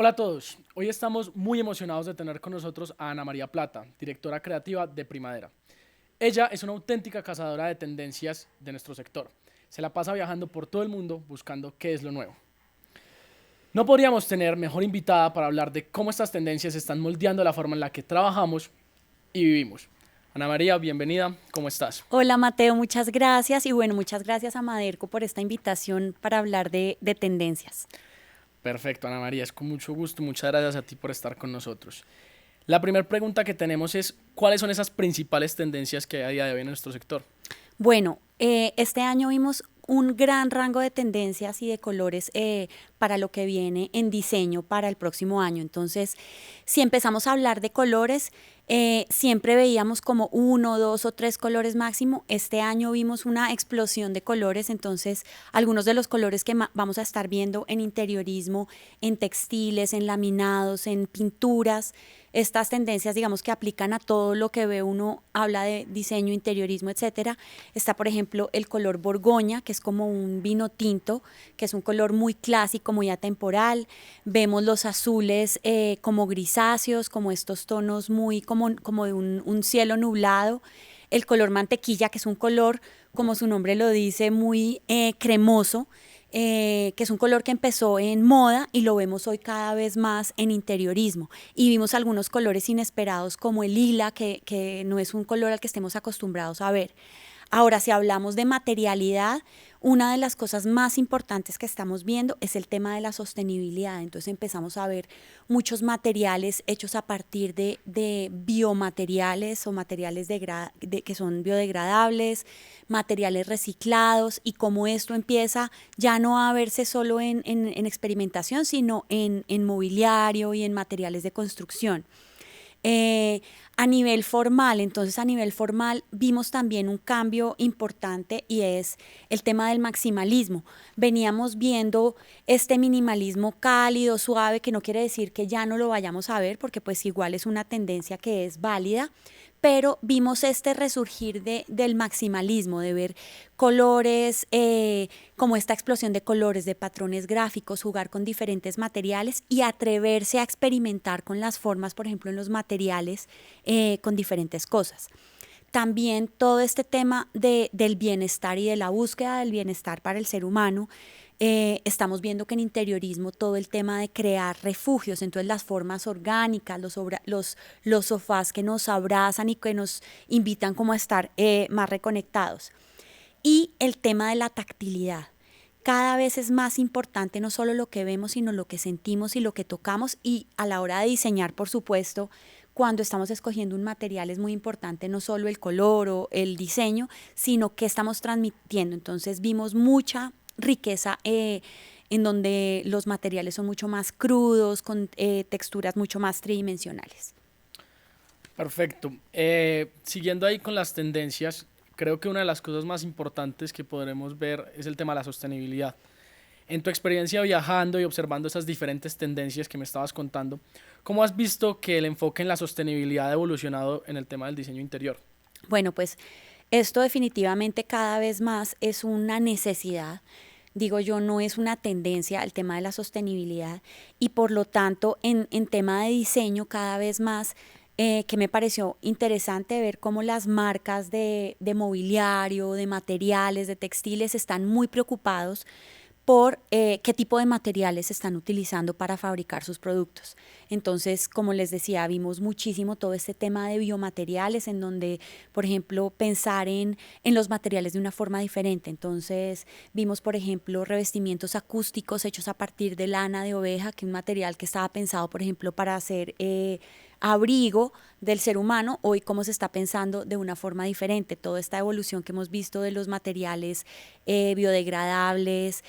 Hola a todos, hoy estamos muy emocionados de tener con nosotros a Ana María Plata, directora creativa de Primadera. Ella es una auténtica cazadora de tendencias de nuestro sector. Se la pasa viajando por todo el mundo buscando qué es lo nuevo. No podríamos tener mejor invitada para hablar de cómo estas tendencias están moldeando la forma en la que trabajamos y vivimos. Ana María, bienvenida, ¿cómo estás? Hola Mateo, muchas gracias y bueno, muchas gracias a Maderco por esta invitación para hablar de tendencias. Perfecto, Ana María, es con mucho gusto. Muchas gracias a ti por estar con nosotros. La primera pregunta que tenemos es, ¿cuáles son esas principales tendencias que hay a día de hoy en nuestro sector? Bueno, este año vimos un gran rango de tendencias y de colores para lo que viene en diseño para el próximo año. Entonces, si empezamos a hablar de colores, siempre veíamos como uno, dos o tres colores máximo. Este año vimos una explosión de colores, entonces algunos de los colores que vamos a estar viendo en interiorismo, en textiles, en laminados, en pinturas, estas tendencias, digamos, que aplican a todo lo que ve uno, habla de diseño, interiorismo, etcétera. Está, por ejemplo, el color Borgoña, que es como un vino tinto, que es un color muy clásico, muy atemporal. Vemos los azules como grisáceos, como estos tonos muy como de un cielo nublado. El color mantequilla, que es un color, como su nombre lo dice, muy cremoso, que es un color que empezó en moda y lo vemos hoy cada vez más en interiorismo. Y vimos algunos colores inesperados como el lila, que no es un color al que estemos acostumbrados a ver. Ahora, si hablamos de materialidad, una de las cosas más importantes que estamos viendo es el tema de la sostenibilidad. Entonces empezamos a ver muchos materiales hechos a partir de biomateriales o materiales que son biodegradables, materiales reciclados y cómo esto empieza ya no a verse solo en experimentación, sino en mobiliario y en materiales de construcción. Eh, a nivel formal, entonces a nivel formal vimos también un cambio importante y es el tema del maximalismo. Veníamos viendo este minimalismo cálido, suave, que no quiere decir que ya no lo vayamos a ver, porque pues igual es una tendencia que es válida, pero vimos este resurgir del maximalismo, de ver colores, como esta explosión de colores, de patrones gráficos, jugar con diferentes materiales y atreverse a experimentar con las formas, por ejemplo, en los materiales, con diferentes cosas. También todo este tema del bienestar y de la búsqueda del bienestar para el ser humano. Estamos viendo que en interiorismo todo el tema de crear refugios, entonces las formas orgánicas, los sofás que nos abrazan y que nos invitan como a estar más reconectados. Y el tema de la tactilidad. Cada vez es más importante no solo lo que vemos, sino lo que sentimos y lo que tocamos. Y a la hora de diseñar, por supuesto, cuando estamos escogiendo un material es muy importante no solo el color o el diseño, sino qué estamos transmitiendo. Entonces vimos mucha riqueza en donde los materiales son mucho más crudos, con texturas mucho más tridimensionales. Perfecto. Siguiendo ahí con las tendencias, creo que una de las cosas más importantes que podremos ver es el tema de la sostenibilidad. En tu experiencia viajando y observando esas diferentes tendencias que me estabas contando, ¿cómo has visto que el enfoque en la sostenibilidad ha evolucionado en el tema del diseño interior? Bueno, pues esto definitivamente cada vez más es una necesidad. Digo yo, no es una tendencia el tema de la sostenibilidad y por lo tanto en tema de diseño cada vez más, que me pareció interesante ver cómo las marcas de mobiliario, de materiales, de textiles están muy preocupados por qué tipo de materiales están utilizando para fabricar sus productos. Entonces, como les decía, vimos muchísimo todo este tema de biomateriales en donde, por ejemplo, pensar en los materiales de una forma diferente. Entonces, vimos, por ejemplo, revestimientos acústicos hechos a partir de lana de oveja, que es un material que estaba pensado, por ejemplo, para hacer abrigo del ser humano, hoy cómo se está pensando de una forma diferente. Toda esta evolución que hemos visto de los materiales biodegradables,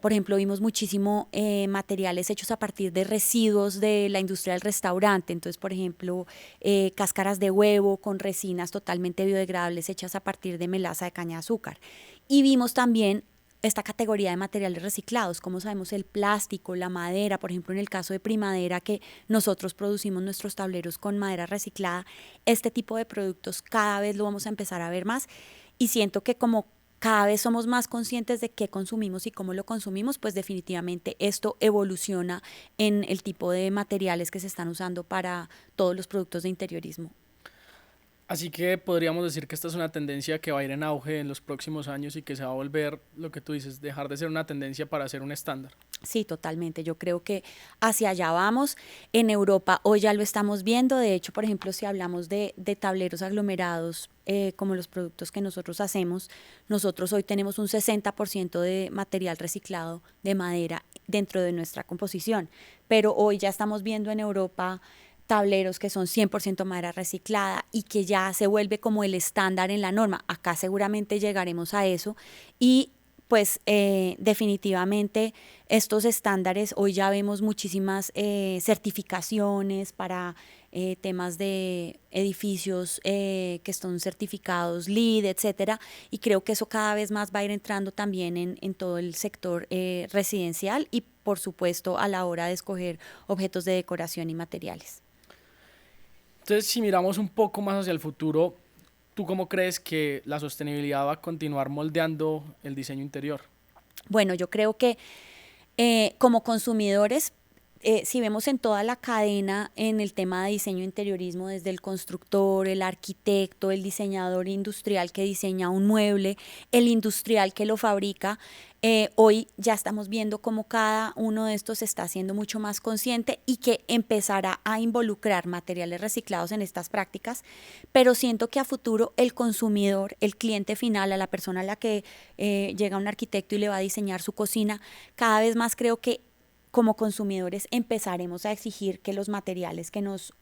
por ejemplo, vimos muchísimo materiales hechos a partir de residuos de la industria del restaurante. Entonces, por ejemplo, cáscaras de huevo con resinas totalmente biodegradables hechas a partir de melaza de caña de azúcar. Y vimos también esta categoría de materiales reciclados, como sabemos el plástico, la madera, por ejemplo en el caso de Primadera que nosotros producimos nuestros tableros con madera reciclada, este tipo de productos cada vez lo vamos a empezar a ver más y siento que como cada vez somos más conscientes de qué consumimos y cómo lo consumimos, pues definitivamente esto evoluciona en el tipo de materiales que se están usando para todos los productos de interiorismo. Así que podríamos decir que esta es una tendencia que va a ir en auge en los próximos años y que se va a volver, lo que tú dices, dejar de ser una tendencia para ser un estándar. Sí, totalmente. Yo creo que hacia allá vamos. En Europa hoy ya lo estamos viendo. De hecho, por ejemplo, si hablamos de tableros aglomerados, como los productos que nosotros hacemos, nosotros hoy tenemos un 60% de material reciclado de madera dentro de nuestra composición. Pero hoy ya estamos viendo en Europa tableros que son 100% madera reciclada y que ya se vuelve como el estándar en la norma. Acá seguramente llegaremos a eso y pues definitivamente estos estándares, hoy ya vemos muchísimas certificaciones para temas de edificios que están certificados LEED, etcétera, y creo que eso cada vez más va a ir entrando también en todo el sector residencial y por supuesto a la hora de escoger objetos de decoración y materiales. Entonces, si miramos un poco más hacia el futuro, ¿tú cómo crees que la sostenibilidad va a continuar moldeando el diseño interior? Bueno, yo creo que como consumidores, si vemos en toda la cadena en el tema de diseño e interiorismo, desde el constructor, el arquitecto, el diseñador industrial que diseña un mueble, el industrial que lo fabrica, hoy ya estamos viendo cómo cada uno de estos está siendo mucho más consciente y que empezará a involucrar materiales reciclados en estas prácticas, pero siento que a futuro el consumidor, el cliente final, a la persona a la que llega un arquitecto y le va a diseñar su cocina, cada vez más creo que como consumidores empezaremos a exigir que los materiales que nos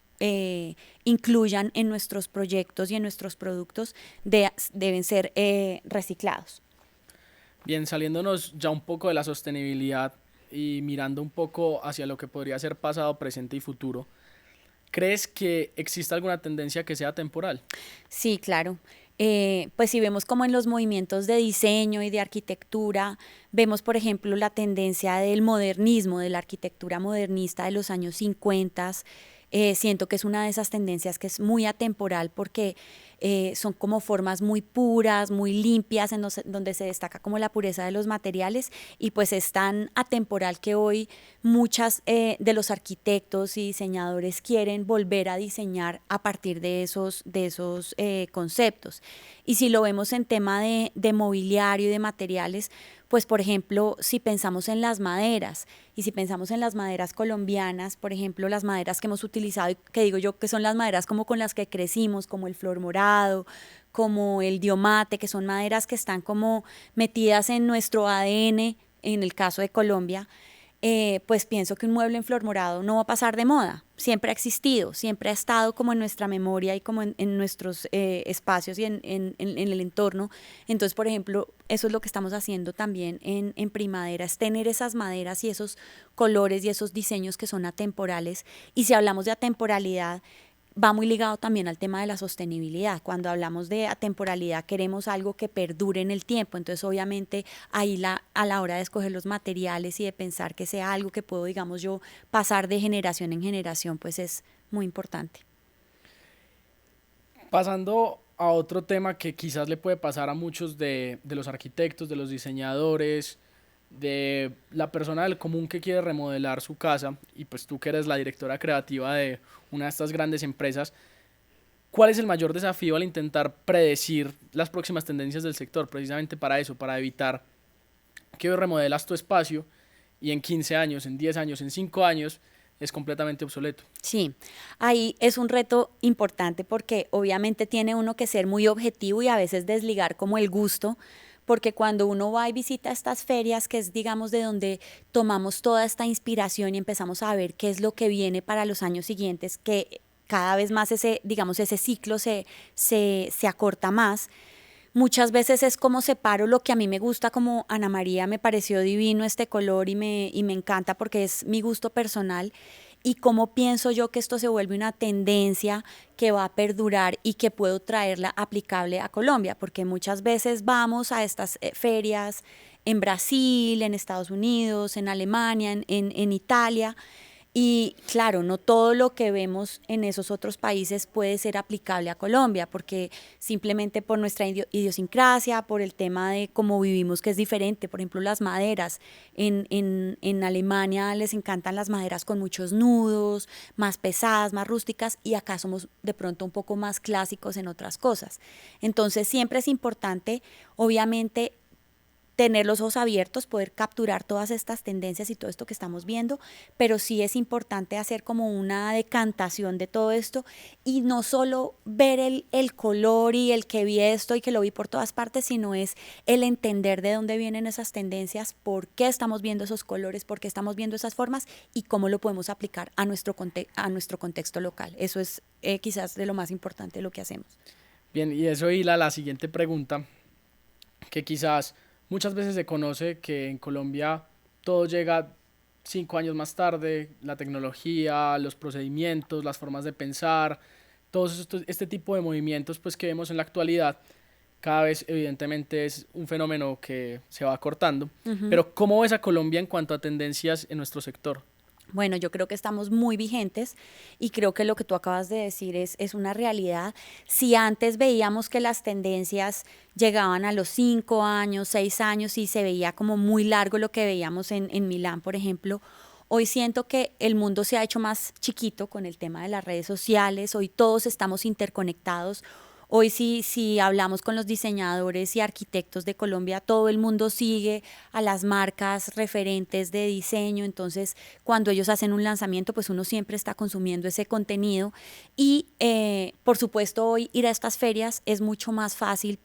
incluyan en nuestros proyectos y en nuestros productos deben ser reciclados. Bien, saliéndonos ya un poco de la sostenibilidad y mirando un poco hacia lo que podría ser pasado, presente y futuro, ¿crees que existe alguna tendencia que sea temporal? Sí, claro. Pues si vemos como en los movimientos de diseño y de arquitectura, vemos por ejemplo la tendencia del modernismo, de la arquitectura modernista de los años 50. Siento que es una de esas tendencias que es muy atemporal porque son como formas muy puras, muy limpias, donde se destaca como la pureza de los materiales y pues es tan atemporal que hoy muchas de los arquitectos y diseñadores quieren volver a diseñar a partir de esos conceptos. Y si lo vemos en tema de mobiliario y de materiales, pues por ejemplo, si pensamos en las maderas y si pensamos en las maderas colombianas, por ejemplo, las maderas que hemos utilizado y que digo yo que son las maderas como con las que crecimos, como el flor morado, como el diomate, que son maderas que están como metidas en nuestro ADN, en el caso de Colombia, pues pienso que un mueble en flor morado no va a pasar de moda, siempre ha existido, siempre ha estado como en nuestra memoria y como en nuestros espacios y en el entorno. Entonces, por ejemplo, eso es lo que estamos haciendo también en Primadera, es tener esas maderas y esos colores y esos diseños que son atemporales. Y si hablamos de atemporalidad, va muy ligado también al tema de la sostenibilidad. Cuando hablamos de atemporalidad queremos algo que perdure en el tiempo, entonces obviamente ahí a la hora de escoger los materiales y de pensar que sea algo que puedo, digamos yo, pasar de generación en generación, pues es muy importante. Pasando a otro tema que quizás le puede pasar a muchos de los arquitectos, de los diseñadores, de la persona del común que quiere remodelar su casa, y pues tú que eres la directora creativa de una de estas grandes empresas, ¿cuál es el mayor desafío al intentar predecir las próximas tendencias del sector? Precisamente para eso, para evitar que hoy remodelas tu espacio y en 15 años, en 10 años, en 5 años es completamente obsoleto. Sí, ahí es un reto importante porque obviamente tiene uno que ser muy objetivo y a veces desligar como el gusto, porque cuando uno va y visita estas ferias, que es digamos de donde tomamos toda esta inspiración y empezamos a ver qué es lo que viene para los años siguientes, que cada vez más digamos, ese ciclo se acorta más. Muchas veces es como separo lo que a mí me gusta, como Ana María me pareció divino este color y me encanta porque es mi gusto personal, y cómo pienso yo que esto se vuelve una tendencia que va a perdurar y que puedo traerla aplicable a Colombia, porque muchas veces vamos a estas ferias en Brasil, en Estados Unidos, en Alemania, en Italia, Y claro, no todo lo que vemos en esos otros países puede ser aplicable a Colombia, porque simplemente por nuestra idiosincrasia, por el tema de cómo vivimos, que es diferente. Por ejemplo, las maderas. En Alemania les encantan las maderas con muchos nudos, más pesadas, más rústicas, y acá somos de pronto un poco más clásicos en otras cosas. Entonces siempre es importante, obviamente, tener los ojos abiertos, poder capturar todas estas tendencias y todo esto que estamos viendo, pero sí es importante hacer como una decantación de todo esto y no solo ver el color y el que vi esto y que lo vi por todas partes, sino es el entender de dónde vienen esas tendencias, por qué estamos viendo esos colores, por qué estamos viendo esas formas y cómo lo podemos aplicar a a nuestro contexto local. Eso es quizás de lo más importante de lo que hacemos. Bien, y eso hila la siguiente pregunta, que quizás muchas veces se conoce que en Colombia todo llega 5 años más tarde, la tecnología, los procedimientos, las formas de pensar, todos este tipo de movimientos pues, que vemos en la actualidad, cada vez evidentemente es un fenómeno que se va acortando. Pero ¿cómo ves a Colombia en cuanto a tendencias en nuestro sector? Bueno, yo creo que estamos muy vigentes y creo que lo que tú acabas de decir es una realidad. Si antes veíamos que las tendencias llegaban a los 5 años, 6 años y se veía como muy largo lo que veíamos en Milán, por ejemplo, hoy siento que el mundo se ha hecho más chiquito con el tema de las redes sociales, hoy todos estamos interconectados. Hoy si hablamos con los diseñadores y arquitectos de Colombia, todo el mundo sigue a las marcas referentes de diseño, entonces cuando ellos hacen un lanzamiento, pues uno siempre está consumiendo ese contenido y por supuesto hoy ir a estas ferias es mucho más fácil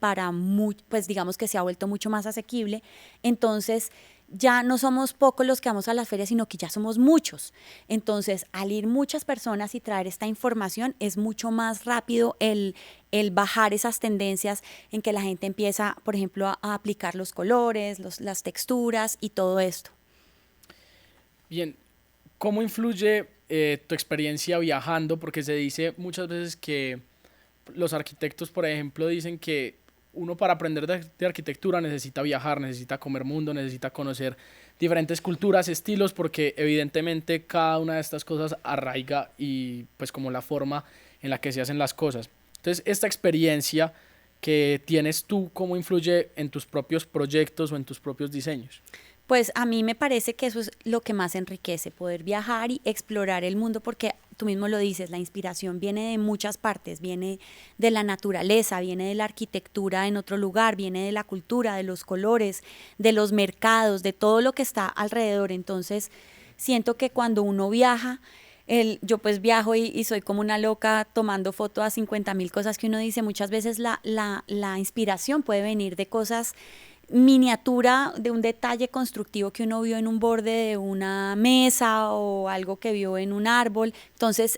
pues digamos que se ha vuelto mucho más asequible, entonces ya no somos pocos los que vamos a las ferias, sino que ya somos muchos. Entonces, al ir muchas personas y traer esta información, es mucho más rápido el bajar esas tendencias en que la gente empieza, por ejemplo, a aplicar los colores, las texturas y todo esto. Bien, ¿cómo influye tu experiencia viajando? Porque se dice muchas veces que los arquitectos, por ejemplo, dicen que uno para aprender de arquitectura necesita viajar, necesita comer mundo, necesita conocer diferentes culturas, estilos, porque evidentemente cada una de estas cosas arraiga y pues como la forma en la que se hacen las cosas. Entonces, esta experiencia que tienes tú, ¿cómo influye en tus propios proyectos o en tus propios diseños? Pues a mí me parece que eso es lo que más enriquece, poder viajar y explorar el mundo, porque tú mismo lo dices, la inspiración viene de muchas partes, viene de la naturaleza, viene de la arquitectura en otro lugar, viene de la cultura, de los colores, de los mercados, de todo lo que está alrededor. Entonces, siento que cuando uno viaja, yo pues viajo y soy como una loca tomando fotos a 50.000 cosas que uno dice, muchas veces la inspiración puede venir de cosas miniatura, de un detalle constructivo que uno vio en un borde de una mesa o algo que vio en un árbol. Entonces,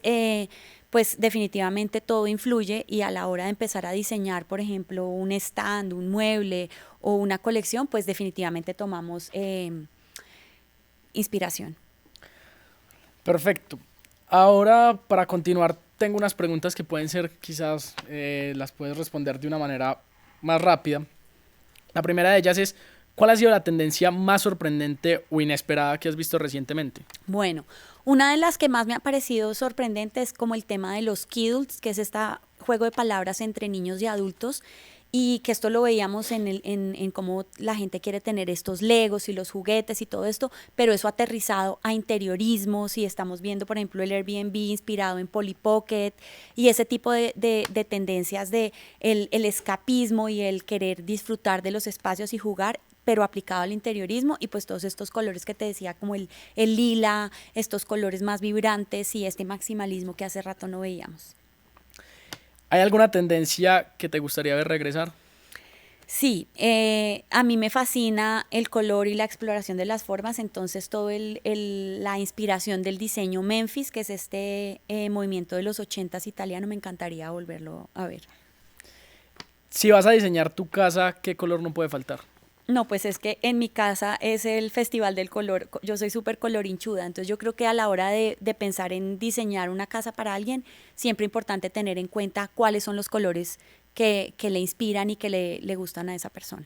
pues definitivamente todo influye y a la hora de empezar a diseñar, por ejemplo, un stand, un mueble o una colección, pues definitivamente tomamos inspiración. Perfecto. Ahora, para continuar, tengo unas preguntas que pueden ser, quizás las puedes responder de una manera más rápida. La primera de ellas es, ¿cuál ha sido la tendencia más sorprendente o inesperada que has visto recientemente? Bueno, una de las que más me ha parecido sorprendente es como el tema de los Kiddles, que es este juego de palabras entre niños y adultos, y que esto lo veíamos en cómo la gente quiere tener estos legos y los juguetes y todo esto, pero eso aterrizado a interiorismos y estamos viendo, por ejemplo, el Airbnb inspirado en Polly Pocket y ese tipo de tendencias de el escapismo y el querer disfrutar de los espacios y jugar, pero aplicado al interiorismo y pues todos estos colores que te decía como el lila, estos colores más vibrantes y este maximalismo que hace rato no veíamos. ¿Hay alguna tendencia que te gustaría ver regresar? Sí, a mí me fascina el color y la exploración de las formas, entonces todo la inspiración del diseño Memphis, que es este movimiento de los 80s italiano, me encantaría volverlo a ver. Si vas a diseñar tu casa, ¿qué color no puede faltar? No, pues es que en mi casa es el Festival del Color. Yo soy súper colorinchuda, entonces yo creo que a la hora de pensar en diseñar una casa para alguien, siempre es importante tener en cuenta cuáles son los colores que le inspiran y que le gustan a esa persona.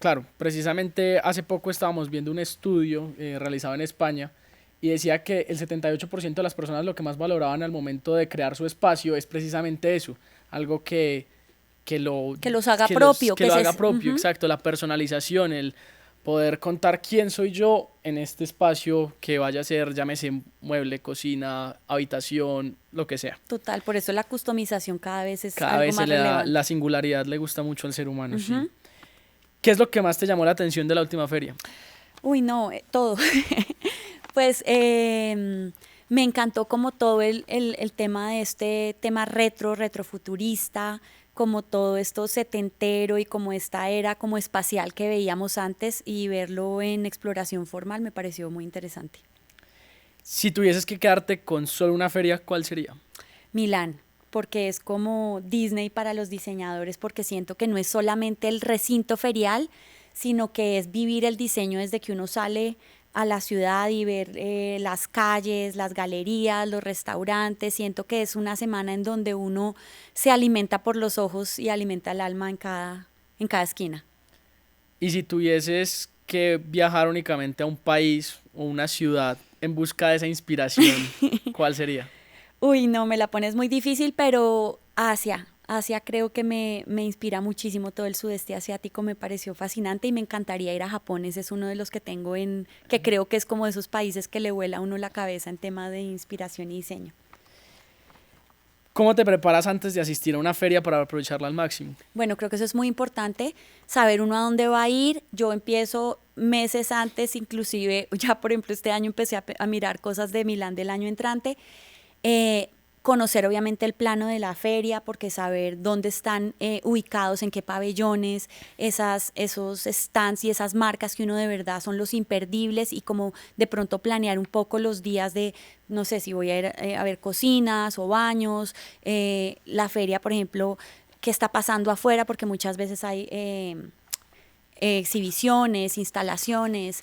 Claro, precisamente hace poco estábamos viendo un estudio realizado en España y decía que el 78% de las personas lo que más valoraban al momento de crear su espacio es precisamente eso, algo que los haga propio, que lo haga propio, exacto, la personalización, el poder contar quién soy yo en este espacio que vaya a ser, llámese mueble, cocina, habitación, lo que sea. Total, por eso la customización cada vez es Cada algo vez se más le da, relevante. la singularidad le gusta mucho al ser humano, sí. ¿Qué es lo que más te llamó la atención de la última feria? Uy, no, todo. Pues me encantó como todo el tema de este tema retrofuturista, como todo esto setentero y como esta era como espacial que veíamos antes y verlo en exploración formal me pareció muy interesante. Si tuvieses que quedarte con solo una feria, ¿cuál sería? Milán, porque es como Disney para los diseñadores, porque siento que no es solamente el recinto ferial, sino que es vivir el diseño desde que uno sale a la ciudad y ver las calles, las galerías, los restaurantes. Siento que es una semana en donde uno se alimenta por los ojos y alimenta el alma en cada esquina. Y si tuvieses que viajar únicamente a un país o una ciudad en busca de esa inspiración, ¿cuál sería? Uy, no, me la pones muy difícil, pero Asia creo que me inspira muchísimo. Todo el sudeste asiático me pareció fascinante y me encantaría ir a Japón. Ese es uno de los que tengo que creo que es como de esos países que le vuela a uno la cabeza en tema de inspiración y diseño. ¿Cómo te preparas antes de asistir a una feria para aprovecharla al máximo? Bueno, creo que eso es muy importante, saber uno a dónde va a ir. Yo empiezo meses antes, inclusive ya por ejemplo este año empecé a mirar cosas de Milán del año entrante. Eh, Conocer obviamente el plano de la feria, porque saber dónde están ubicados, en qué pabellones, esos stands y esas marcas que uno de verdad son los imperdibles y como de pronto planear un poco los días de, no sé, si voy a ir a ver cocinas o baños, la feria, por ejemplo, qué está pasando afuera, porque muchas veces hay exhibiciones, instalaciones,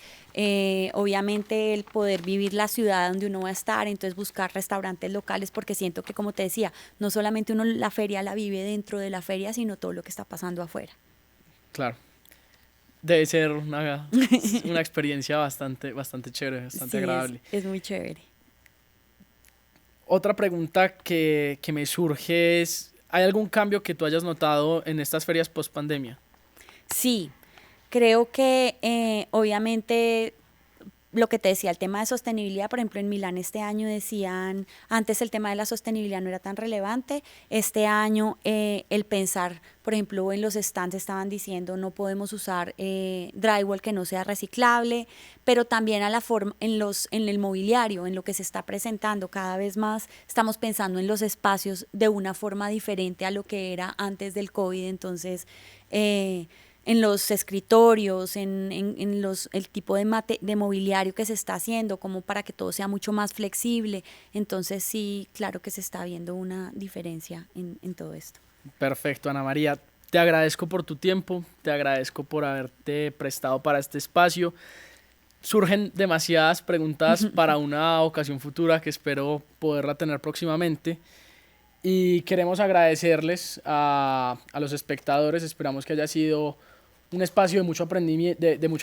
obviamente el poder vivir la ciudad donde uno va a estar, entonces buscar restaurantes locales, porque siento que, como te decía, no solamente uno la feria la vive dentro de la feria, sino todo lo que está pasando afuera. Claro, debe ser una experiencia bastante chévere, bastante Sí, agradable. es muy chévere. Otra pregunta que me surge es, ¿hay algún cambio que tú hayas notado en estas ferias post pandemia? Sí, creo que obviamente lo que te decía, el tema de sostenibilidad, por ejemplo, en Milán este año decían, antes el tema de la sostenibilidad no era tan relevante, este año el pensar, por ejemplo, en los stands estaban diciendo no podemos usar drywall que no sea reciclable, pero también a la forma, en el mobiliario, en lo que se está presentando, cada vez más estamos pensando en los espacios de una forma diferente a lo que era antes del COVID, entonces en los escritorios, el tipo de mobiliario que se está haciendo, como para que todo sea mucho más flexible. Entonces sí, claro que se está viendo una diferencia en todo esto. Perfecto, Ana María. Te agradezco por tu tiempo, te agradezco por haberte prestado para este espacio. Surgen demasiadas preguntas para una ocasión futura que espero poderla tener próximamente. Y queremos agradecerles a los espectadores. Esperamos que haya sido un espacio de mucho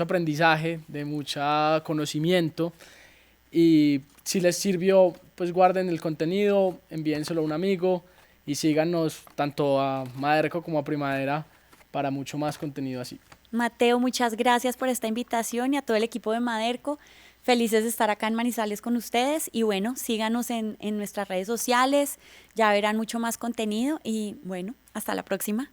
aprendizaje, de mucho conocimiento. Y si les sirvió, pues guarden el contenido, envíenselo a un amigo y síganos tanto a Maderco como a Primadera para mucho más contenido así. Mateo, muchas gracias por esta invitación y a todo el equipo de Maderco. Felices de estar acá en Manizales con ustedes y bueno, síganos en nuestras redes sociales, ya verán mucho más contenido y bueno, hasta la próxima.